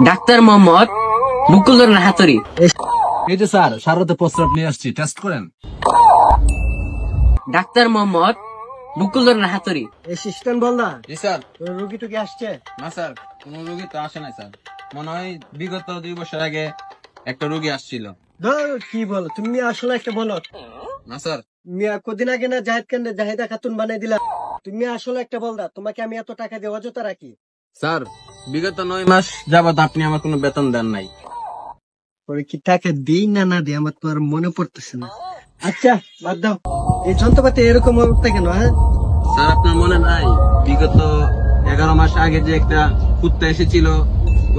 Doctor Mohammad মুকুলুর হাতুড়ি। এই যে স্যার, সারাতে প্রস্রাব নিয়ে আসছি, টেস্ট করেন। ডাক্তার মোহাম্মদ মুকুলুর হাতুড়ি। অ্যাসিস্ট্যান্ট বল না। জি স্যার। রোগী টুকি আসছে? না স্যার, কোন রোগী তো আসে নাই স্যার। মনে হয় বিগত 2 বছর আগে একটা রোগী আসছিল। কি বলো তুমি? আসলে একটা বলো না স্যার। মিয়া কদিন আগে না জাহিদা খাতুন বানাই দিলা। তুমি আসলে একটা বল দা, তোমাকে আমি এত টাকা দিয়ে অযথা রাখি? স্যার, বিগত 9 মাস যাবত আপনি আমার কোনো বেতন দেন নাই। পরে কি টাকা দিই না না দিই আমার তো আর মনে পড়তেছে না। আচ্ছা বাদ দাও, এই যন্ত্রপাতি এরকম অবস্থা কেন? হ্যাঁ স্যার, আপনার মনে নাই বিগত 11 মাস আগে যে একটা কুত্তা এসেছিল,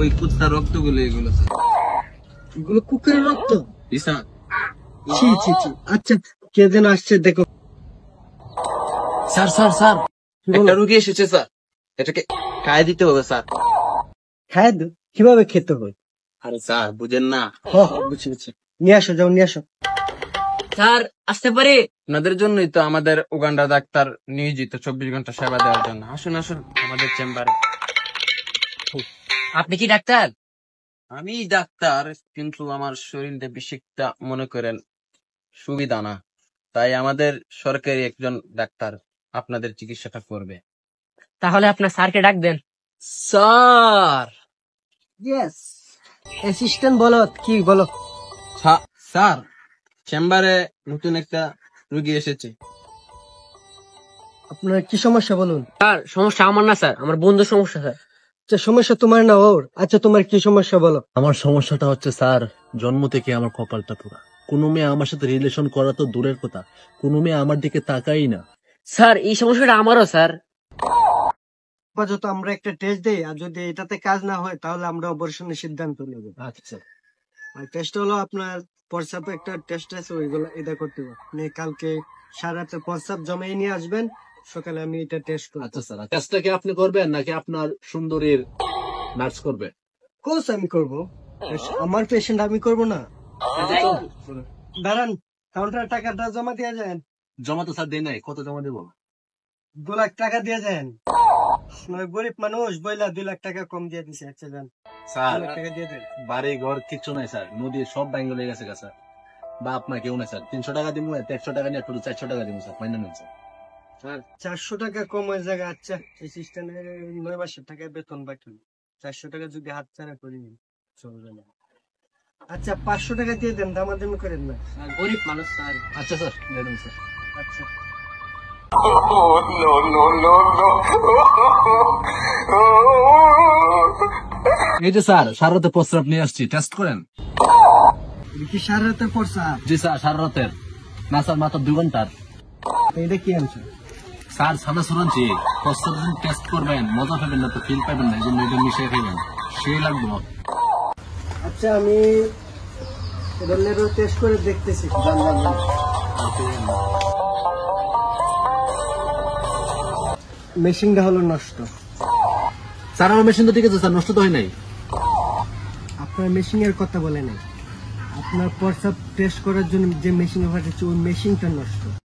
ওই কুত্তার রক্তগুলো এগুলো স্যার। এগুলো কুকুরের রক্ত? জি স্যার। ছি ছি ছি। আচ্ছা কে যেন আসছে দেখো। স্যার স্যার স্যার, একটা রোগী এসেছে স্যার, এটাকে খাইয়ে দিতে হবে স্যার। খায় দো? কিভাবে খেতে হয়? আরে স্যার, বুঝেন না? বুঝছি বুঝছি। নিয়ে আসো, যাও নিয়ে আসো। স্যার আসতে পারি? আপনাদের জন্যই তো আমাদের উগান্ডা ডাক্তার নিয়োজিত 24 ঘন্টা সেবা দেওয়ার জন্য। আসুন আসুন আমাদের চেম্বারে। আপনি কি ডাক্তার? আমি ডাক্তার, কিন্তু আমার শরীরে বেশি একটা মনে করেন সুবিধা না, তাই আমাদের সরকারি একজন ডাক্তার আপনাদের চিকিৎসাটা করবে। তাহলে আপনার স্যারকে ডাক দেন। স্যার। ইয়েস। অ্যাসিস্ট্যান্ট বলো, কি বলো? স্যার, চেম্বারে নতুন একটা রোগী এসেছে। আপনার কি সমস্যা বলুন? স্যার সমস্যা আমার না স্যার, আমার বন্ধুর সমস্যা স্যার। আচ্ছা সমস্যা তোমার না ওর? আচ্ছা তোমার কি সমস্যা বলো? আমার সমস্যাটা হচ্ছে স্যার, জন্ম থেকে আমার কপালটা পুরা। কোনো মেয়ে আমার সাথে রিলেশন করা তো দূরের কথা, কোনো মেয়ে আমার দিকে তাকাই না। স্যার এই সমস্যাটা আমারও স্যার। আপাতত আমরা একটা টেস্ট দেই, আর যদি এটাতে কাজ না হয় তাহলে আমরা অপারেশনের সিদ্ধান্ত নেব। আচ্ছা। আর টেস্ট হলো আপনার প্রস্রাবে একটা টেস্ট আছে, ওইগুলো এটা করতে হবে। আপনি কালকে সারাতে প্রস্রাব জমাই নিয়ে আসবেন, সকালে আমি এটা টেস্ট করব। আচ্ছা স্যার, কাজটা কি আপনি করবেন নাকি আপনার সুন্দরীর নার্স করবে? কোর্স আমি করব, আমার পেশেন্ট আমি করব না। দাঁড়ান, কাউন্টার টাকাটা জমা দিয়ে যান। জমা তো স্যার দেয় নাই, কত জমা দেবো? 2 লাখ টাকা দিয়ে যান। গরিব মানুষ বইলা 2 লাখ টাকা কম দিয়ে দিছে। আচ্ছা যান, 2 স্যার, লাখ টাকা দিয়ে দেন। বাড়ি ঘর কিচ্ছু নাই স্যার, নদীর সব ব্যাঙ্গ লেগে গেছে স্যার। বা আপনার কেউ নাই স্যার, 300 টাকা দিব, 100 টাকা নিয়ে 400 টাকা দিব স্যার, মাইনে নেন স্যার। স্যার 400 টাকা কম হয়ে জায়গা। আচ্ছা এই সিস্টেমে 9 মাসের টাকায় বেতন বাকি, 400 টাকা যদি হাত ছাড়া করি চলবে না। আচ্ছা 500 টাকা দিয়ে দেন, দামাদামি করেন না। গরিব মানুষ স্যার। আচ্ছা স্যার, দিয়ে দেন স্যার। আচ্ছা এই যে স্যার, সারাতে প্রস্রাব নিয়ে আসছি, টেস্ট করেন। কি সারা রাতে পড়ছা? জি স্যার, সারাতের না স্যার, মাত্র 2 ঘন্টার। এটা কি আনছো? স্যার সাদা শুনছি, প্রস্রাব টেস্ট করবেন, মজা পাবেন না তো, ফিল পাবেন না, এই জন্য এটা মিশিয়ে খাইবেন, সেই লাগবে। আচ্ছা আমি এটা টেস্ট করে দেখতেছি। মেশিনটা হলো নষ্ট। স্যার আমার মেশিন তো ঠিক আছে স্যার, নষ্ট তো হয় নাই। আপনার মেশিন এর কথা বলে নাই, আপনার প্রস্রাব টেস্ট করার জন্য যে মেশিন পাঠাচ্ছে ওই মেশিনটা নষ্ট।